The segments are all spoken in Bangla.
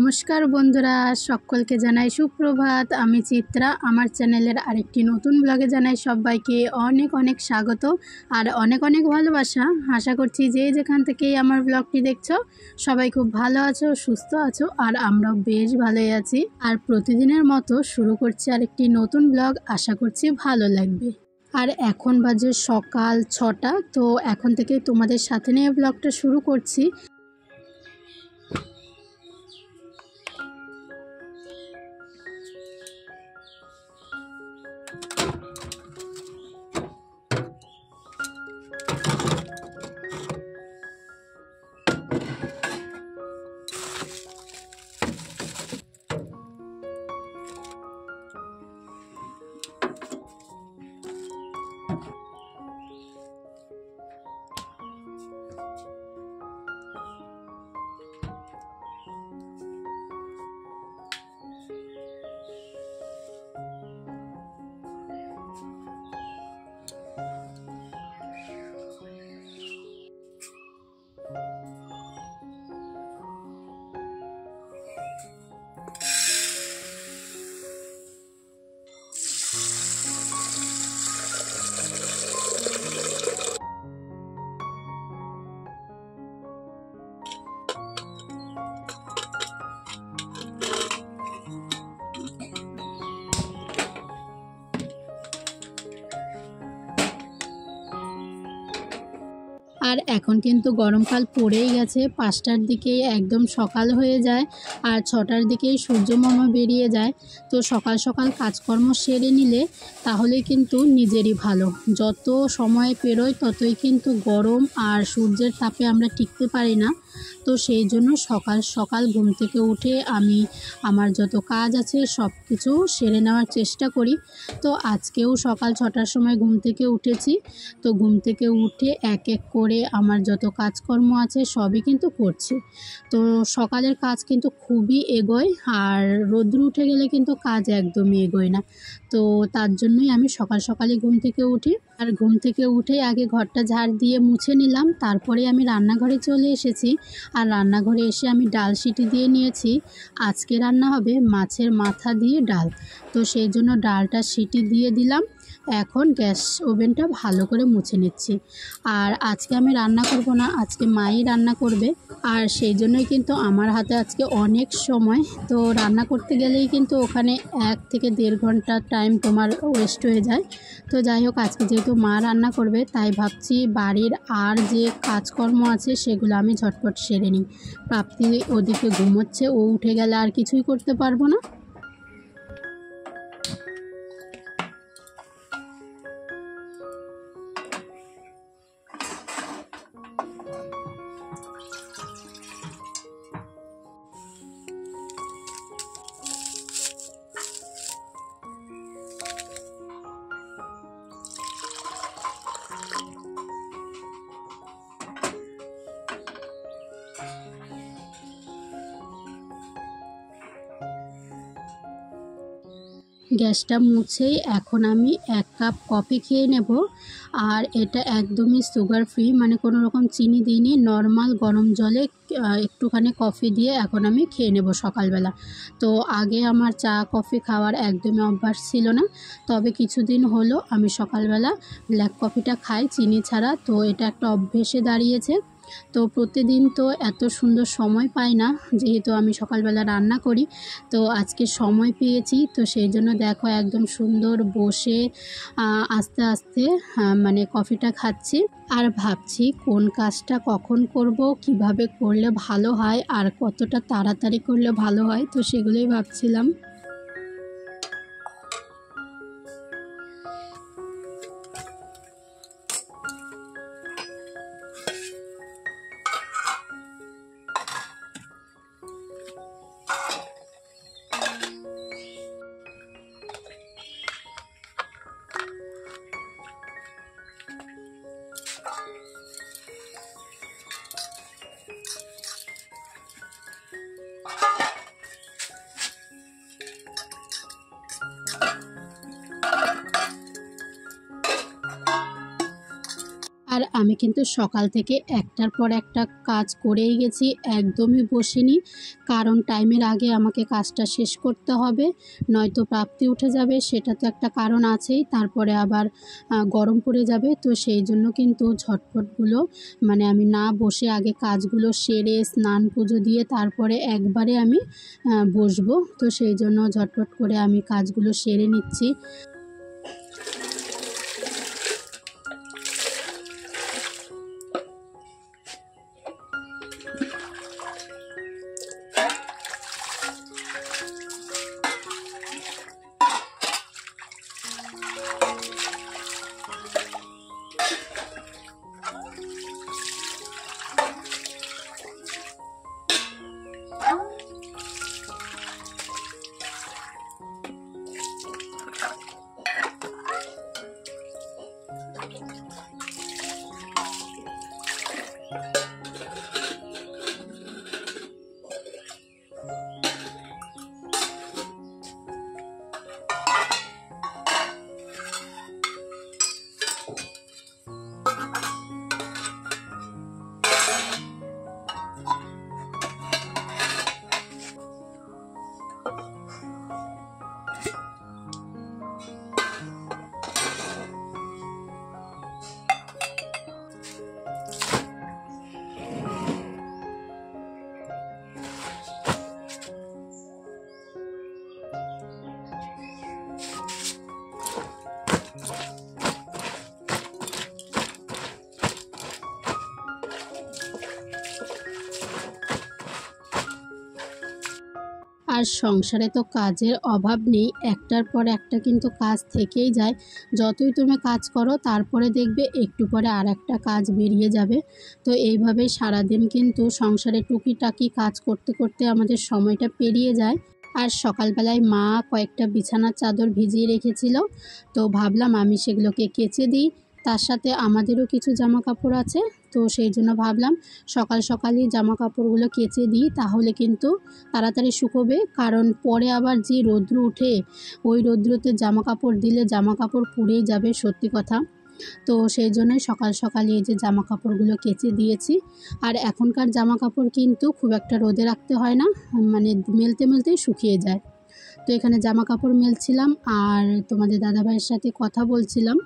নমস্কার বন্ধুরা, সকলকে জানাই সুপ্রভাত। আমি চিত্রা। আমার চ্যানেলের আরেকটি নতুন ব্লগে জানাই সবাইকে অনেক অনেক স্বাগত আর অনেক অনেক ভালোবাসা। আশা করছি যে যেখান থেকেই আমার ব্লগটি দেখছো সবাই খুব ভালো আছো, সুস্থ আছো আর আমরাও বেশ ভালোই আছি। আর প্রতিদিনের মতো শুরু করছি আরেকটি নতুন ব্লগ, আশা করছি ভালো লাগবে। আর এখন বাজে সকাল 6টা, তো এখন থেকে তোমাদের সাথে নিয়ে ব্লগটা শুরু করছি। আর এখন কিন্তু গরমকাল পড়েই গেছে, 5টার দিকেই একদম সকাল হয়ে যায় আর 6টার দিকেই সূর্যমামা বেরিয়ে যায়। তো সকাল সকাল কাজকর্ম সেরে নিলে তাহলে কিন্তু নিজেরই ভালো। যত সময় পেরোয় ততই কিন্তু গরম আর সূর্যের তাপে আমরা টিকতে পারি না। তো সেই জন্য সকাল সকাল ঘুম থেকে উঠে আমি আমার যত কাজ আছে সব কিছু সেরে নেওয়ার চেষ্টা করি। তো আজকেও সকাল 6টার সময় ঘুম থেকে উঠেছি। তো ঘুম থেকে উঠে এক এক করে আমার যত কাজকর্ম আছে সবই কিন্তু করছি। তো সকালের কাজ কিন্তু খুবই এগোয় আর রোদ্র উঠে গেলে কিন্তু কাজ একদমই এগোয় না। তো তার জন্যই আমি সকাল সকালই ঘুম থেকে উঠি। আর ঘুম থেকে উঠেই আগে ঘরটা ঝাড় দিয়ে মুছে নিলাম, তারপরে আমি রান্নাঘরে চলে এসেছি। আর রান্নাঘরে এসে আমি ডাল সিটি দিয়ে নিয়েছি। আজকে রান্না হবে মাছের মাথা দিয়ে ডাল। তো সেই জন্য ডালটা সিটি দিয়ে দিলাম। এখন গ্যাস ওভেনটা ভালো করে মুছে নিচ্ছি। আর আজকে আমি রান্না করব না, আজকে মাই রান্না করবে। আর সেই জন্যই কিন্তু আমার হাতে আজকে অনেক সময়। তো রান্না করতে গেলেই কিন্তু ওখানে 1 থেকে 1.5 ঘন্টা টাইম তোমার ওয়েস্ট হয়ে যায়। তো যাই হোক, আজকে যেহেতু মা রান্না করবে তাই ভাবছি বাড়ির আর যে কাজকর্ম আছে সেগুলো আমি ঝটপট সেরে নিই। প্রাপ্তি ওদিকে ঘুমোচ্ছে, ও উঠে গেলে আর কিছুই করতে পারবো না। গ্যাসটা মুছেই এখন আমি 1 কাপ কফি খেয়ে নেব। আর এটা একদমই সুগার ফ্রি, মানে কোনো রকম চিনি দিইনি, নর্মাল গরম জলে একটুখানি কফি দিয়ে এখন আমি খেয়ে নেব সকালবেলা। তো আগে আমার চা কফি খাওয়ার একদমই অভ্যাস ছিল না, তবে কিছুদিন হলো আমি সকালবেলা ব্ল্যাক কফিটা খাই চিনি ছাড়া। তো এটা একটা অভ্যেসে দাঁড়িয়েছে। তো প্রতিদিন তো এত সুন্দর সময় পাই না, যেহেতু আমি সকালবেলা রান্না করি। তো আজকে সময় পেয়েছি, তো সেই জন্য দেখো একদম সুন্দর বসে আস্তে আস্তে মানে কফিটা খাচ্ছি। আর ভাবছি কোন কাজটা কখন করব, কিভাবে করলে ভালো হয় আর কতটা তাড়াতাড়ি করলে ভালো হয়, তো সেগুলোই ভাবছিলাম। আর আমি কিন্তু সকাল থেকে একটার পর একটা কাজ করেই গেছি, একদমই বসিনি। কারণ টাইমের আগে আমাকে কাজটা শেষ করতে হবে, নয়তো প্রাপ্তি উঠে যাবে, সেটা তো একটা কারণ আছেই। তারপরে আবার গরম পড়ে যাবে। তো সেই জন্য কিন্তু ঝটপটগুলো মানে আমি না বসে আগে কাজগুলো সেরে স্নান পুজো দিয়ে তারপরে একবারে আমি বসবো। তো সেই জন্য ঝটপট করে আমি কাজগুলো সেরে নিচ্ছি। আর সংসারে তো কাজের অভাব নেই, একটার পর একটা কিন্তু কাজ থেকেই যায়। যতই তুমি কাজ করো তারপরে দেখবে একটু পরে আর একটা কাজ বেরিয়ে যাবে। তো এইভাবেই সারাদিন কিন্তু সংসারে টুকিটাকি কাজ করতে করতে আমাদের সময়টা পেরিয়ে যায়। আর সকালবেলায় মা কয়েকটা বিছানার চাদর ভিজিয়ে রেখেছিল, তো ভাবলাম আমি সেগুলোকে কেচে দিই। তার সাথে আমাদেরও কিছু জামা কাপড় আছে, তো সেই জন্য ভাবলাম সকাল সকালই জামা কাপড়গুলো কেচে দিই, তাহলে কিন্তু তাড়াতাড়ি শুকোবে। কারণ পরে আবার যে রৌদ্র ওঠে, ওই রৌদ্রতে জামা কাপড় দিলে জামা কাপড় পুড়েই যাবে, সত্যি কথা। তো সেই জন্যই সকাল সকাল এই যে জামা কাপড়গুলো কেচে দিয়েছি। আর এখনকার জামা কাপড় কিন্তু খুব একটা রোদে রাখতে হয় না, মানে মেলতে মেলতেই শুকিয়ে যায়। তো এখানে জামা কাপড় মেলছিলাম আর তোমাদের দাদাভাইয়ের সাথে কথা বলছিলাম।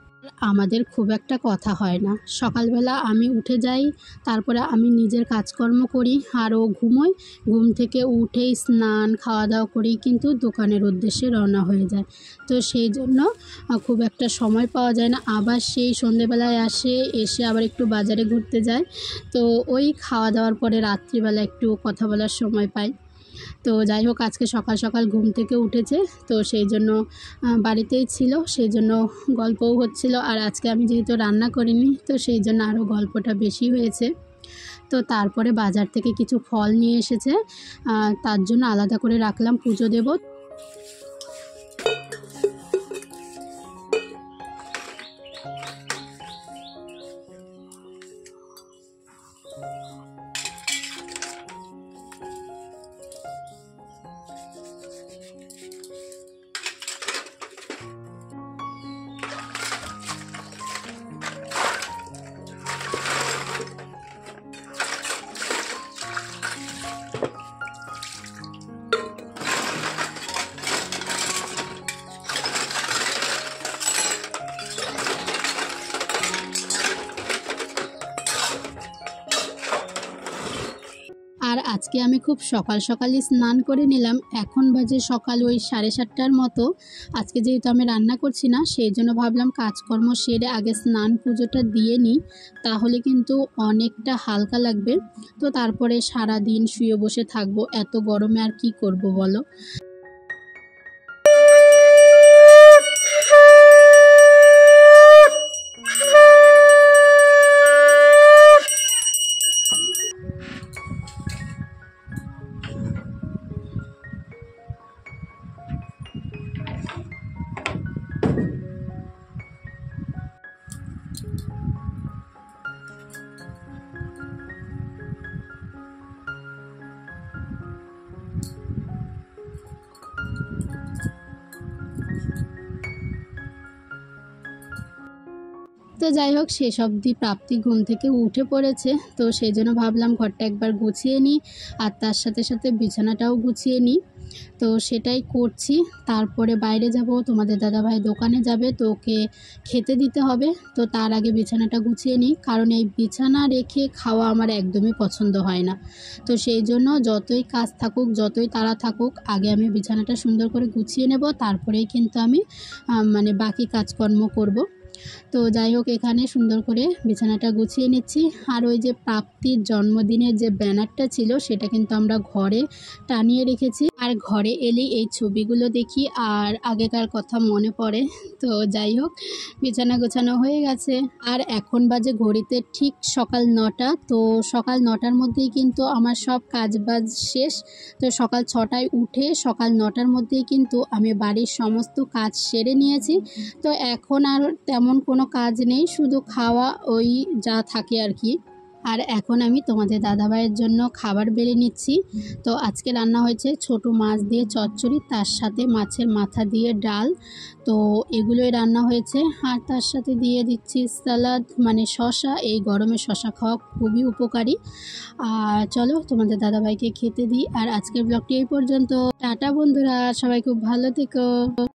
আমাদের খুব একটা কথা হয় না। সকালবেলা আমি উঠে যাই, তারপরে আমি নিজের কাজকর্ম করি আর ও ঘুমোয়। ঘুম থেকে উঠেই স্নান খাওয়া দাওয়া করেই কিন্তু দোকানের উদ্দেশ্যে রওনা হয়ে যায়। তো সেই জন্য খুব একটা সময় পাওয়া যায় না। আবার সেই সন্ধেবেলায় এসে আবার একটু বাজারে ঘুরতে যায়। তো ওই খাওয়া দাওয়ার পরে রাত্রিবেলা একটু কথা বলার সময় পাই। তো যাই হোক, আজকে সকাল সকাল ঘুম থেকে উঠেছে, তো সেই জন্য বাড়িতেই ছিল, সেই জন্য গল্পও হচ্ছিল। আর আজকে আমি যেহেতু রান্না করিনি, তো সেই জন্য আরও গল্পটা বেশি হয়েছে। তো তারপরে বাজার থেকে কিছু ফল নিয়ে এসেছে, তার জন্য আলাদা করে রাখলাম, পুজো দেব। আর আজকে আমি খুব সকাল সকালই স্নান করে নিলাম। এখন বাজে সকাল ওই 7:30টার মতো। আজকে যেহেতু আমি রান্না করছি না, সেই জন্য ভাবলাম কাজকর্ম সেরে আগে স্নান পুজোটা দিয়ে নিই, তাহলে কিন্তু অনেকটা হালকা লাগবে। তো তারপরে সারা দিন শুয়ে বসে থাকবো, এত গরমে আর কি করব বলো। তো যাই হোক, শেষ অবধি প্রাপ্তি ঘুম থেকে উঠে পড়েছে, তো সেই জন্য ভাবলাম ঘরটা একবার গুছিয়ে নিই আর তার সাথে সাথে বিছানাটাও গুছিয়ে নিই। তো সেটাই করছি। তারপরে বাইরে যাব, তোমাদের দাদাভাই দোকানে যাবে, তো ওকে খেতে দিতে হবে। তো তার আগে বিছানাটা গুছিয়ে নিই, কারণ এই বিছানা রেখে খাওয়া আমার একদমই পছন্দ হয় না। তো সেই জন্য যতই কাজ থাকুক, যতই তাড়া থাকুক, আগে আমি বিছানাটা সুন্দর করে গুছিয়ে নেব, তারপরেই কিন্তু আমি মানে বাকি কাজকর্ম করব। তো যাই হোক, এখানে সুন্দর করে বিছানাটা গুছিয়ে নিচ্ছি। আর ওই যে প্রাপ্তির জন্মদিনের যে ব্যানারটা ছিল, সেটা কিন্তু আমরা ঘরে টানিয়ে রেখেছি। আর ঘরে এলেই এই ছবিগুলো দেখি আর আগেকার কথা মনে পড়ে। তো যাই হোক, বিছানা গোছানো হয়ে গেছে। আর এখন বাজে ঘড়িতে ঠিক সকাল 9টা। তো সকাল 9টার মধ্যেই কিন্তু আমার সব কাজবাজ শেষ। তো সকাল 6টায় উঠে সকাল 9টার মধ্যেই কিন্তু আমি বাড়ির সমস্ত কাজ সেরে নিয়েছি। তো এখন আর তেমন কোনো কাজ নেই, শুধু খাওয়া ওই যা থাকে আর কি। আর এখন আমি তোমাদের দাদাভাইয়ের জন্য খাবার বেড়ে নিচ্ছি। তো আজকে রান্না হয়েছে ছোট মাছ দিয়ে চচ্চড়ি, তার সাথে মাছের মাথা দিয়ে ডাল। তো এগুলোই রান্না হয়েছে। আর তার সাথে দিয়ে দিচ্ছি স্যালাড, মানে শশা। এই গরমে শশা খাওয়া খুবই উপকারী। আর চলো তোমাদের দাদাভাইকে খেতে দিই। আর আজকের ব্লগটি এই পর্যন্ত। টাটা বন্ধুরা, সবাই খুব ভালো থেকো।